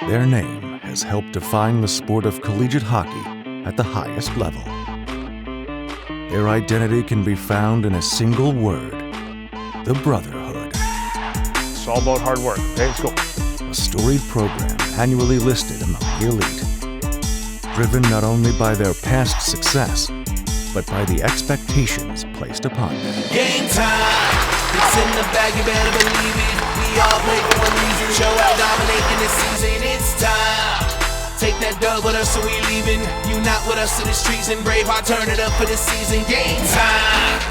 Their name has helped define the sport of collegiate hockey at the highest level. Their identity can be found in a single word: the Brotherhood. It's all about hard work. Okay, let's go. A storied program annually listed among the elite. Driven not only by their past success, but by the expectations placed upon them. Game time! It's in the bag, you better believe it. We all play for one reason. Show out dominating this season. It's time. Take that dub with us, so we leaving. You not with us to the streets, and Braveheart turn it up for the season. Game time!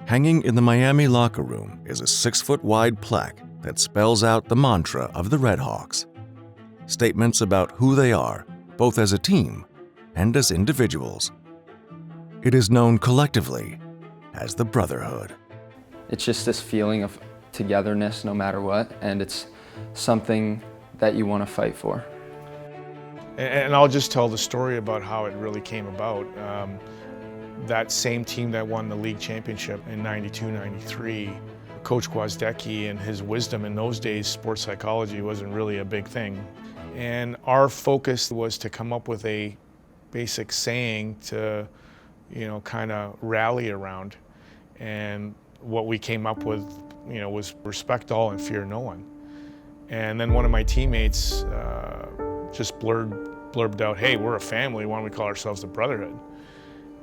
Hanging in the Miami locker room is a 6-foot-wide plaque that spells out the mantra of the RedHawks. Statements about who they are, both as a team and as individuals. It is known collectively as the Brotherhood. It's just this feeling of togetherness no matter what, and it's something that you want to fight for. And I'll just tell the story about how it really came about. That same team that won the league championship in 92-93, Coach Gwozdecki and his wisdom in those days, sports psychology wasn't really a big thing. And our focus was to come up with a basic saying to, kind of rally around. And what we came up with, was respect all and fear no one. And then one of my teammates just blurbed out, hey, we're a family, why don't we call ourselves the Brotherhood?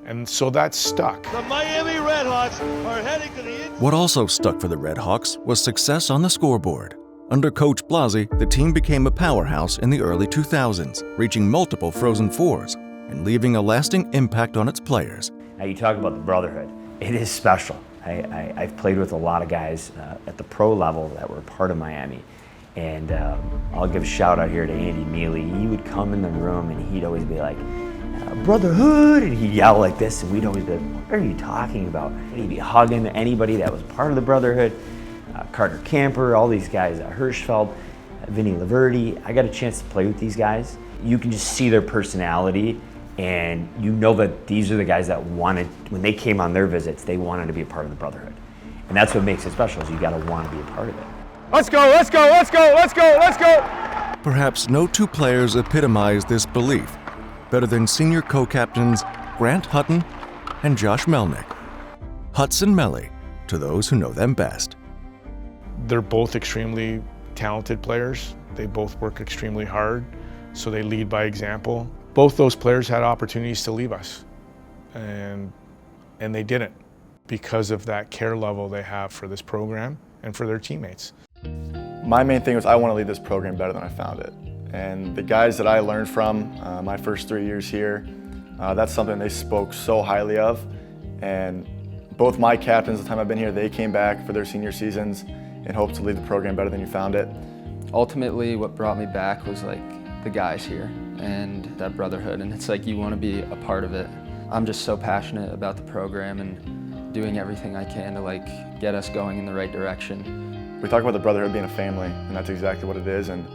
And so that stuck. The Miami RedHawks are heading to the... What also stuck for the RedHawks was success on the scoreboard. Under Coach Blasi, the team became a powerhouse in the early 2000s, reaching multiple Frozen Fours and leaving a lasting impact on its players. Now you talk about the Brotherhood. It is special. I've played with a lot of guys at the pro level that were part of Miami. And I'll give a shout out here to Andy Mealy. He would come in the room and he'd always be like, Brotherhood, and he'd yell like this, and we'd always be like, what are you talking about? And he'd be hugging anybody that was part of the Brotherhood. Carter Camper, all these guys, Hirschfeld, Vinny Laverty. I got a chance to play with these guys. You can just see their personality, and you know that these are the guys that wanted, when they came on their visits, they wanted to be a part of the Brotherhood. And that's what makes it special, is you gotta want to be a part of it. Let's go, let's go, let's go, let's go, let's go! Perhaps no two players epitomize this belief better than senior co-captains Grant Hutton and Josh Melnick. Hutts and Melly, to those who know them best. They're both extremely talented players. They both work extremely hard, so they lead by example. Both those players had opportunities to leave us, and they didn't, because of that care level they have for this program and for their teammates. My main thing was I want to lead this program better than I found it. And the guys that I learned from my first 3 years here, that's something they spoke so highly of. And both my captains, the time I've been here, they came back for their senior seasons in hopes to lead the program better than you found it. Ultimately, what brought me back was like the guys here and that Brotherhood, and it's like you want to be a part of it. I'm just so passionate about the program and doing everything I can to like get us going in the right direction. We talk about the Brotherhood being a family, and that's exactly what it is. And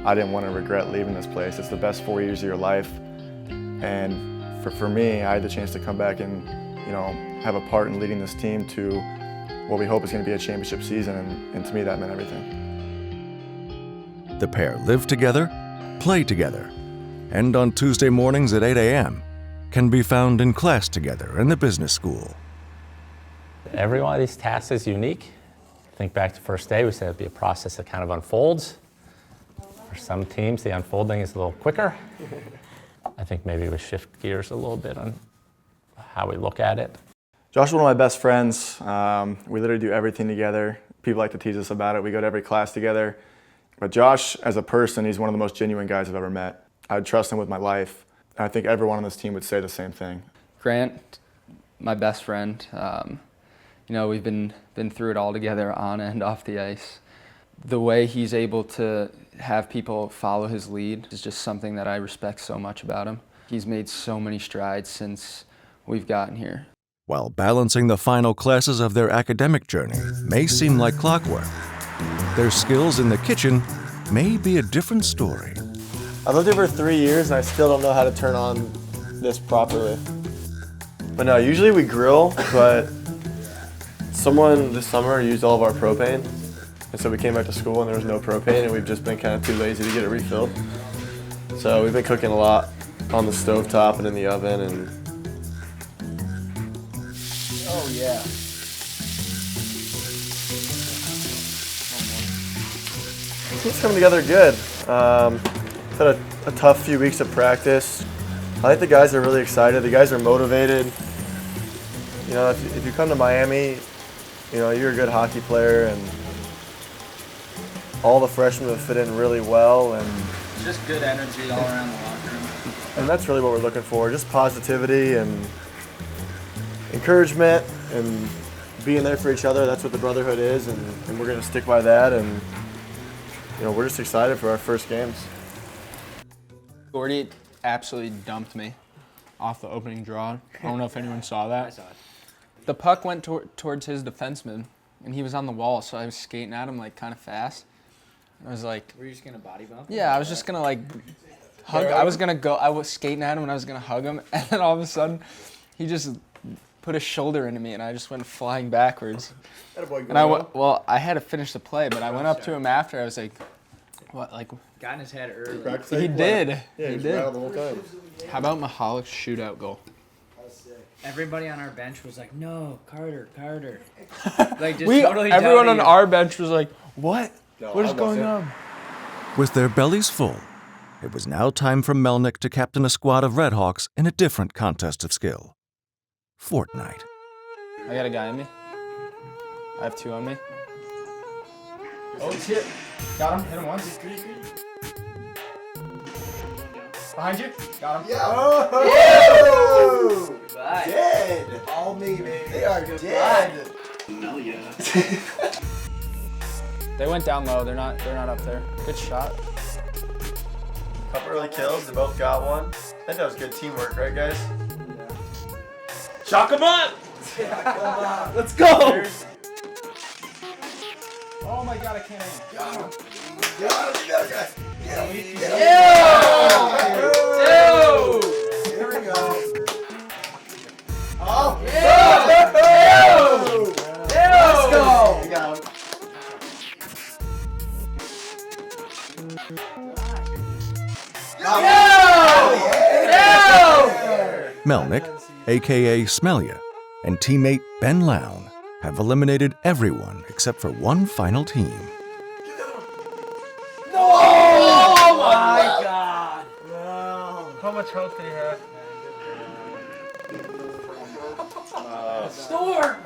I didn't want to regret leaving this place. It's the best 4 years of your life. And for me, I had the chance to come back and, have a part in leading this team to what we hope is going to be a championship season. And to me, that meant everything. The pair live together, play together, and on Tuesday mornings at 8 a.m. can be found in class together in the business school. Every one of these tasks is unique. Think back to first day, we said it'd be a process that kind of unfolds. For some teams, the unfolding is a little quicker. I think maybe we shift gears a little bit on how we look at it. Josh is one of my best friends. We literally do everything together. People like to tease us about it. We go to every class together. But Josh, as a person, he's one of the most genuine guys I've ever met. I'd trust him with my life. And I think everyone on this team would say the same thing. Grant, my best friend, we've been through it all together on and off the ice. The way he's able to have people follow his lead is just something that I respect so much about him. He's made so many strides since we've gotten here. While balancing the final classes of their academic journey may seem like clockwork, their skills in the kitchen may be a different story. I've lived here for 3 years and I still don't know how to turn on this properly. But no, usually we grill, but someone this summer used all of our propane. And so we came back to school and there was no propane, and we've just been kind of too lazy to get it refilled. So we've been cooking a lot on the stovetop and in the oven. And Oh yeah. the team's coming together good. Had a tough few weeks of practice. I think the guys are really excited. The guys are motivated. You know, if you come to Miami, you know, you're a good hockey player, and all the freshmen have fit in really well, and Just good energy all around the locker room. and that's really what we're looking for, just positivity and encouragement and being there for each other. That's what the Brotherhood is, and we're going to stick by that, and you know, we're just excited for our first games. Gordy absolutely dumped me off the opening draw. I don't know if anyone saw that. I saw it. The puck went towards his defenseman, and he was on the wall, so I was skating at him like kind of fast. I was like, Were you just gonna body bump? yeah, I was just gonna like hug. I was skating at him and I was gonna hug him, and then all of a sudden, he just put his shoulder into me, and I just went flying backwards. And I had to finish the play, but I went up to him after. I was like, what, like? Got in his head early. He did. Yeah, He just did. rattled the whole time. How about Mihalik's shootout goal? Everybody on our bench was like, "No, Carter." Like just totally Everyone on doubting our bench was like, what? No, What is I going wasn't. on? With their bellies full, it was now time for Melnick to captain a squad of RedHawks in a different contest of skill. Fortnite. I got a guy on me. I have two on me. Oh, he's hit. Got him. Hit him once. Behind you. Got him. Oh! Bye. Dead! All me, baby. They are dead. They went down low. They're not up there. Good shot. Couple early kills. They both got one. I think that was good teamwork, right, guys? Shock him up! Let's go! Oh my god, I can't aim. Here we go. Oh! Let's go! We got him. Melnick, aka sMELyuh, and teammate Ben Lown have eliminated everyone except for one final team. Oh my God! How much health did he have? Storm!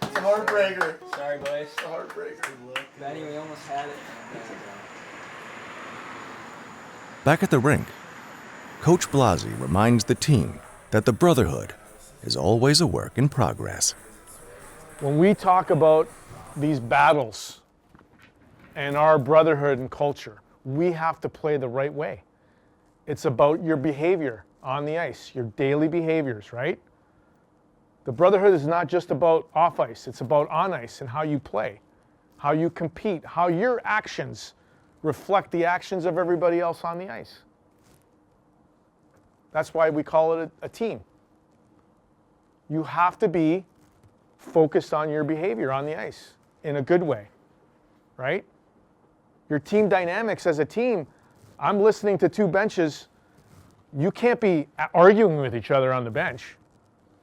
It's a heartbreaker. Sorry, boys. It's a heartbreaker. Benny, we almost had it. Back at the rink, Coach Blasi reminds the team that the Brotherhood is always a work in progress. When we talk about these battles and our brotherhood and culture, we have to play the right way. It's about your behavior on the ice, your daily behaviors, right? The brotherhood is not just about off ice, it's about on ice and how you play, how you compete, how your actions reflect the actions of everybody else on the ice. That's why we call it a team. You have to be focused on your behavior on the ice in a good way, right? Your team dynamics as a team, I'm listening to two benches. You can't be arguing with each other on the bench.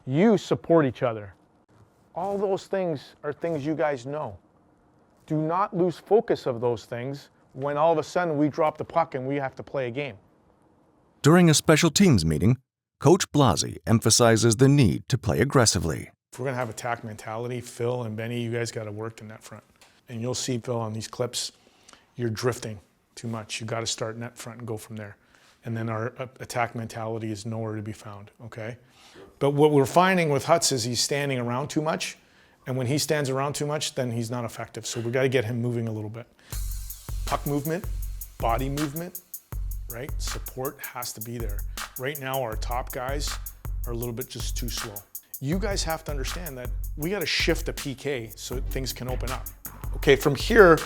You support each other. All those things are things you guys know. Do not lose focus of those things when all of a sudden we drop the puck and we have to play a game. During a special teams meeting, Coach Blasi emphasizes the need to play aggressively. If we're going to have attack mentality, Phil and Benny, you guys got to work in net front. And you'll see, Phil, on these clips, you're drifting too much. You got to start net front and go from there. And then our attack mentality is nowhere to be found, okay? But what we're finding with Hutz is he's standing around too much. And when he stands around too much, then he's not effective. So we got to get him moving a little bit. Puck movement, body movement, right? Support has to be there. Right now, our top guys are a little bit just too slow. You guys have to understand that we got to shift the PK so that things can open up. Okay, from here,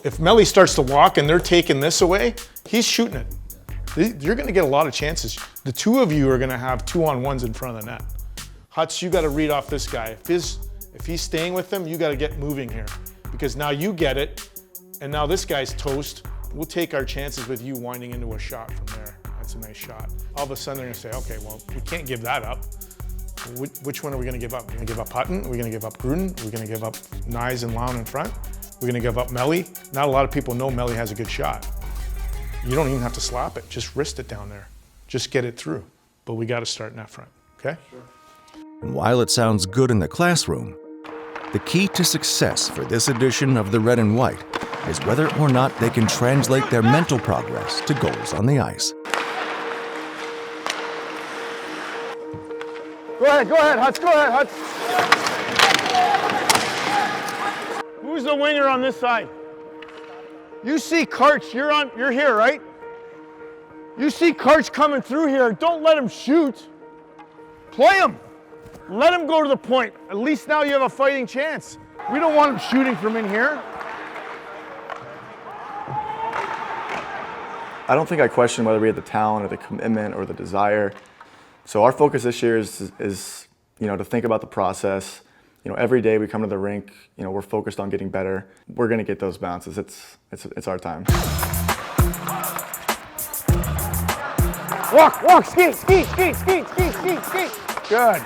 if Melly starts to walk and they're taking this away, he's shooting it. You're going to get a lot of chances. The two of you are going to have 2-on-1s in front of the net. Hutz, you got to read off this guy. If he's staying with them, you got to get moving here, because now you get it, and now this guy's toast. We'll take our chances with you winding into a shot from there. That's a nice shot. All of a sudden they're going to say, okay, well, we can't give that up. Which one are we going to give up? We're going to give up Hutton? Are we going to give up Gruden? Are we going to give up Nyes and Lown in front? We're going to give up Melly? Not a lot of people know Melly has a good shot. You don't even have to slap it. Just wrist it down there. Just get it through. But we got to start in that front, okay? Sure. And while it sounds good in the classroom, the key to success for this edition of the Red and White is whether or not they can translate their mental progress to goals on the ice. Go ahead, Hutz, go ahead, Hutz. Who's the winger on this side? You see Karch, you're here, right? You see Karch coming through here, don't let him shoot. Play him. Let him go to the point. At least now you have a fighting chance. We don't want him shooting from in here. I don't think I question whether we had the talent or the commitment or the desire. So our focus this year is to think about the process. Every day we come to the rink, we're focused on getting better. We're going to get those bounces. It's our time. Walk, skate. Good.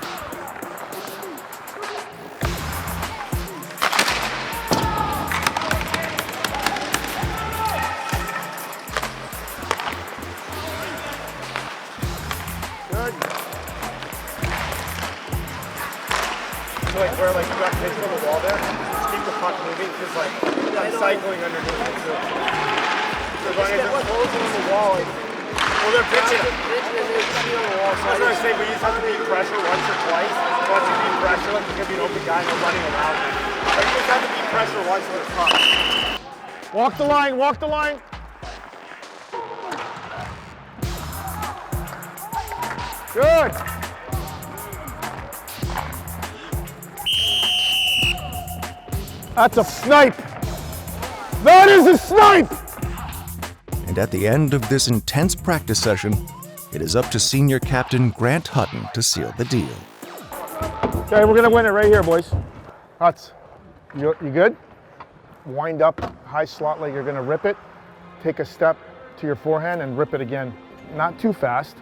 Where you got kids on the wall there, just keep the puck moving, because you got cycling underneath it too. So as long as it's closing on the wall, they're pitching it. On the wall. So I was going to say, we just have to beat pressure once or twice. Once you beat pressure, there's going to be an open guy and they're running around. But you just have to beat pressure once with the puck. Walk the line. Good. That's a snipe. That is a snipe! And at the end of this intense practice session, it is up to senior captain Grant Hutton to seal the deal. Okay, we're gonna win it right here, boys. Hutz, you good? Wind up, high slot like you're gonna rip it. Take a step to your forehand and rip it again. Not too fast.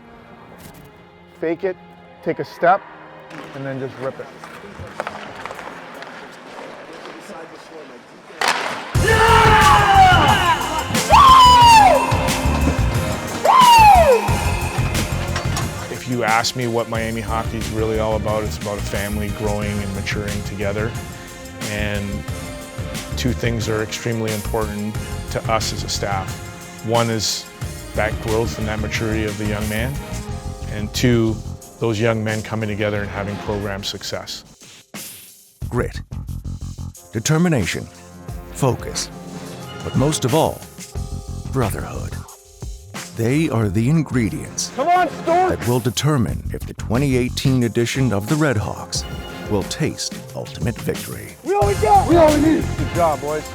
Fake it, take a step, and then just rip it. If you ask me what Miami hockey is really all about, it's about a family growing and maturing together. And two things are extremely important to us as a staff. One is that growth and that maturity of the young man. And two, those young men coming together and having program success. Grit, determination, focus, but most of all, brotherhood. They are the ingredients that will determine if the 2018 edition of the RedHawks will taste ultimate victory. We all we need. Good job, boys.